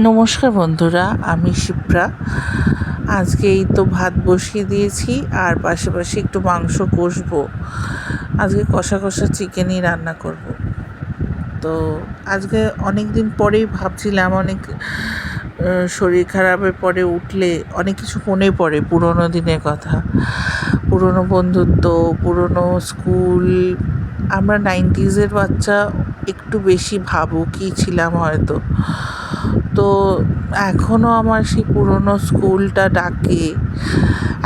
নমস্কার বন্ধুরা, আমি শিপ্রা। আজকে এই তো ভাত বসিয়ে দিয়েছি আর পাশাপাশি একটু মাংস কষবো। আজকে কষা কষা চিকেনই রান্না করব। তো আজকে অনেক দিন পরেই ভাবছিলাম, শরীর খারাপের পরে উঠলে অনেক কিছু মনে পড়ে, পুরোনো দিনের কথা, পুরোনো বন্ধুত্ব, পুরোনো স্কুল। আমরা 90s বাচ্চা, একটু বেশি ভাবুকই ছিলাম হয়তো। তো এখনও আমার সেই পুরনো স্কুলটা ডাকে।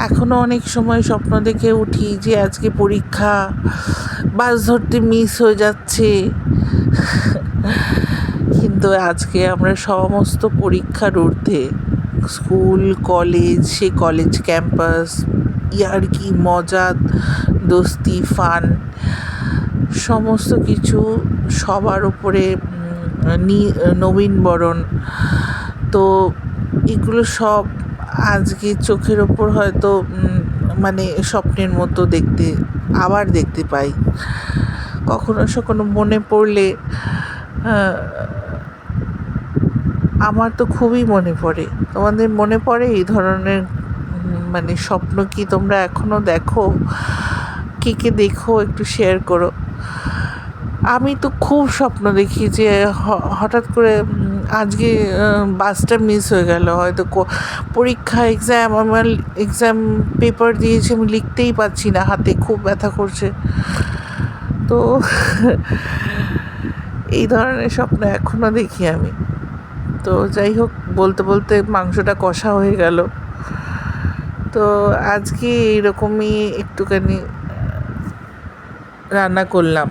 এখনও অনেক সময় স্বপ্ন দেখে উঠি যে আজকে পরীক্ষা, বাস ধরতে মিস হয়ে যাচ্ছে। কিন্তু আজকে আমরা সমস্ত পরীক্ষার ঊর্ধ্বে, স্কুল, কলেজ, সেই কলেজ ক্যাম্পাস, ইয়ার্কি, মজা, দোস্তি, ফান, সমস্ত কিছু সবার উপরে নবীনবরণ। তো এগুলো সব আজকে চোখের ওপর হয়তো মানে স্বপ্নের মতো আবার দেখতে পাই। কখনো সখনো মনে পড়লে আমার তো খুবই মনে পড়ে। তোমাদের মনে পড়ে এই ধরনের স্বপ্ন? কি তোমরা এখনও দেখো? কে কে দেখো একটু শেয়ার করো। আমি তো খুব স্বপ্ন দেখি যে হঠাৎ করে আজকে বাসটা মিস হয়ে গেল, হয়তো পরীক্ষা, আমার এক্সাম পেপার দিয়েছি, আমি লিখতেই পারছি না, হাতে খুব ব্যথা করছে। তো এই ধরনের স্বপ্ন এখনও দেখি আমি। তো যাই হোক, বলতে বলতে মাংসটা কষা হয়ে গেল। তো আজকে এইরকমই একটুখানি রান্না করলাম।